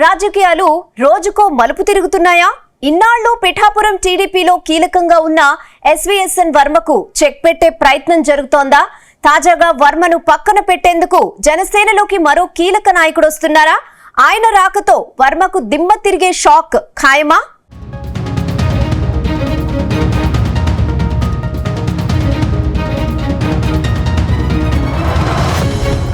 రాజకీయాలు రోజుకో మలుపు తిరుగుతున్నాయా? ఇన్నాళ్లు పిఠాపురం టీడీపీలో కీలకంగా ఉన్న ఎస్వీఎస్ఎన్ వర్మకు చెక్ పెట్టే ప్రయత్నం జరుగుతోందా? తాజాగా వర్మను పక్కన పెట్టేందుకు జనసేనలోకి మరో కీలక నాయకుడు వస్తున్నారా? ఆయన రాకతో వర్మకు దిమ్మ తిరిగే షాక్ ఖాయమా?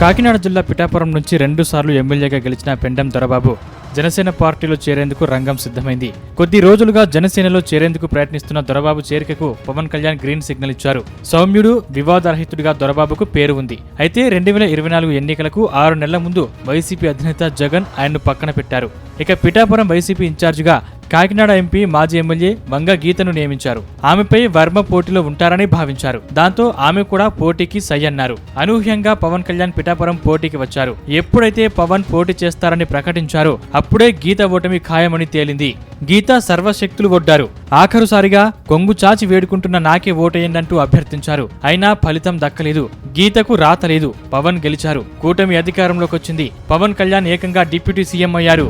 కాకినాడ జిల్లా పిఠాపురం నుంచి 2 సార్లు ఎమ్మెల్యేగా గెలిచిన పెండెం దొరబాబు జనసేన పార్టీలో చేరేందుకు రంగం సిద్ధమైంది. కొద్ది రోజులుగా జనసేనలో చేరేందుకు ప్రయత్నిస్తున్న దొరబాబు చేరికకు పవన్ కళ్యాణ్ గ్రీన్ సిగ్నల్ ఇచ్చారు. సౌమ్యుడు, వివాదరహితుడిగా దొరబాబుకు పేరు ఉంది. అయితే 2024 ఎన్నికలకు 6 నెలల ముందు వైసీపీ అధినేత జగన్ ఆయన్ను పక్కన పెట్టారు. ఇక పిఠాపురం వైసీపీ ఇన్ఛార్జిగా కాకినాడ ఎంపీ మాజీ ఎమ్మెల్యే వంగ గీతను నియమించారు. ఆమెపై వర్మ పోటీలో ఉంటారని భావించారు. దాంతో ఆమె కూడా పోటీకి సై అన్నారు. అనూహ్యంగా పవన్ కళ్యాణ్ పిఠాపురం పోటీకి వచ్చారు. ఎప్పుడైతే పవన్ పోటీ చేస్తారని ప్రకటించారో అప్పుడే గీత ఓటమి ఖాయమని తేలింది. గీత సర్వశక్తులు ఒడ్డారు. ఆఖరుసారిగా కొంగు చాచి వేడుకుంటున్న నాకే ఓటేయండంటూ అభ్యర్థించారు. అయినా ఫలితం దక్కలేదు. గీతకు రాతలేదు. పవన్ గెలిచారు. కూటమి అధికారంలోకి వచ్చింది. పవన్ కళ్యాణ్ ఏకంగా డిప్యూటీ సీఎం అయ్యారు.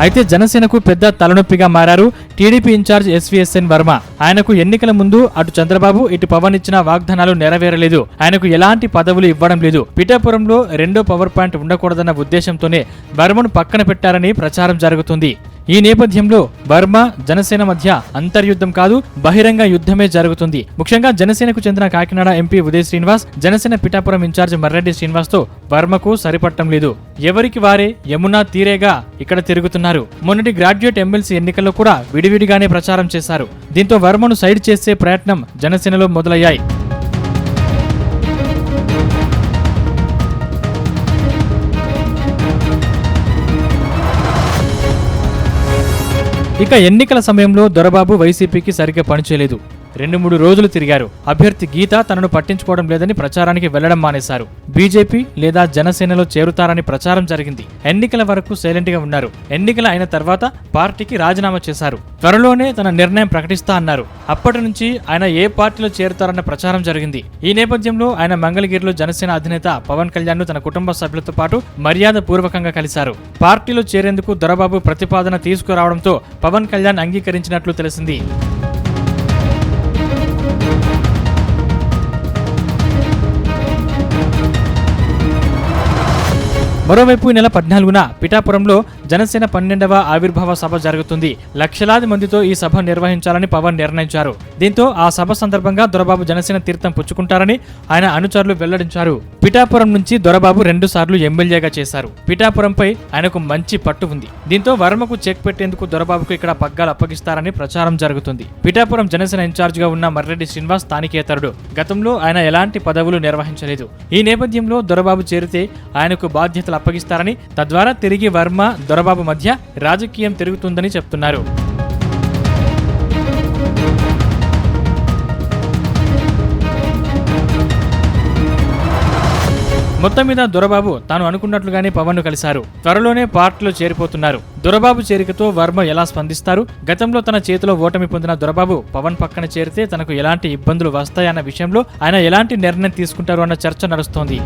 అయితే జనసేనకు పెద్ద తలనొప్పిగా మారారు టీడీపీ ఇన్ఛార్జ్ ఎస్వీఎస్ఎన్ వర్మ. ఆయనకు ఎన్నికల ముందు అటు చంద్రబాబు ఇటు పవన్ ఇచ్చిన వాగ్దానాలు నెరవేరలేదు. ఆయనకు ఎలాంటి పదవులు ఇవ్వడం లేదు. పిఠాపురంలో రెండో పవర్ పాయింట్ ఉండకూడదన్న ఉద్దేశంతోనే వర్మను పక్కన పెట్టారని ప్రచారం జరుగుతుంది. ఈ నేపథ్యంలో వర్మ జనసేన మధ్య అంతర్యుద్ధం కాదు, బహిరంగ యుద్ధమే జరుగుతుంది. ముఖ్యంగా జనసేనకు చెందిన కాకినాడ ఎంపీ ఉదయ్ శ్రీనివాస్, జనసేన పిఠాపురం ఇన్ఛార్జ్ మర్రెడ్డి శ్రీనివాస్ తో వర్మకు సరిపట్టం లేదు. ఎవరికి వారే యమునా తీరేగా ఇక్కడ తిరుగుతున్నారు. మొన్నటి గ్రాడ్యుయేట్ ఎమ్మెల్సీ ఎన్నికల్లో కూడా విడివిడిగానే ప్రచారం చేశారు. దీంతో వర్మను సైడ్ చేసే ప్రయత్నం జనసేనలో మొదలయ్యాయి. ఇక ఎన్నికల సమయంలో దొరబాబు వైసీపీకి సరిగ్గా పనిచేయలేదు. 2-3 రోజులు తిరిగారు. అభ్యర్థి గీత తనను పట్టించుకోవడం లేదని ప్రచారానికి వెళ్లడం మానేశారు. బీజేపీ లేదా జనసేనలో చేరుతారని ప్రచారం జరిగింది. ఎన్నికల వరకు సైలెంట్ గా ఉన్నారు. ఎన్నికలు అయిన తర్వాత పార్టీకి రాజీనామా చేశారు. త్వరలోనే తన నిర్ణయం ప్రకటిస్తా అన్నారు. అప్పటి నుంచి ఆయన ఏ పార్టీలో చేరుతారన్న ప్రచారం జరిగింది. ఈ నేపథ్యంలో ఆయన మంగళగిరిలో జనసేన అధినేత పవన్ కళ్యాణ్ ను తన కుటుంబ సభ్యులతో పాటు మర్యాద పూర్వకంగా కలిశారు. పార్టీలో చేరేందుకు దొరబాబు ప్రతిపాదన తీసుకురావడంతో పవన్ కళ్యాణ్ అంగీకరించినట్లు తెలిసింది. మరోవైపు ఈ నెల 14న పిఠాపురంలో జనసేన 12వ ఆవిర్భావ సభ జరుగుతుంది. లక్షలాది మందితో ఈ సభ నిర్వహించాలని పవన్ నిర్ణయించారు. దీంతో ఆ సభ సందర్భంగా దొరబాబు జనసేన తీర్థం పుచ్చుకుంటారని ఆయన అనుచరులు వెల్లడించారు. పిఠాపురం నుంచి దొరబాబు 2 సార్లు ఎమ్మెల్యేగా చేశారు. పిఠాపురంపై ఆయనకు మంచి పట్టు ఉంది. దీంతో వర్మకు చెక్ పెట్టేందుకు దొరబాబుకు ఇక్కడ పగ్గాలు అప్పగిస్తారని ప్రచారం జరుగుతుంది. పిఠాపురం జనసేన ఇన్ఛార్జ్ గా ఉన్న మర్రెడ్డి శ్రీనివాస్ స్థానికేతరుడు. గతంలో ఆయన ఎలాంటి పదవులు నిర్వహించలేదు. ఈ నేపథ్యంలో దొరబాబు చేరితే ఆయనకు బాధ్యతలు అప్పగిస్తారని, తద్వారా తిరిగి వర్మ దొరబాబు మధ్య రాజకీయం తిరుగుతుందని చెప్తున్నారు. మొత్తం మీద దొరబాబు తాను అనుకున్నట్లుగానే పవన్ ను కలిశారు. త్వరలోనే పార్టీలో చేరిపోతున్నారు. దొరబాబు చేరికతో వర్మ ఎలా స్పందిస్తారు? గతంలో తన చేతిలో ఓటమి పొందిన దొరబాబు పవన్ పక్కన చేరితే తనకు ఎలాంటి ఇబ్బందులు వస్తాయన్న విషయంలో ఆయన ఎలాంటి నిర్ణయం తీసుకుంటారు అన్న చర్చ నడుస్తోంది.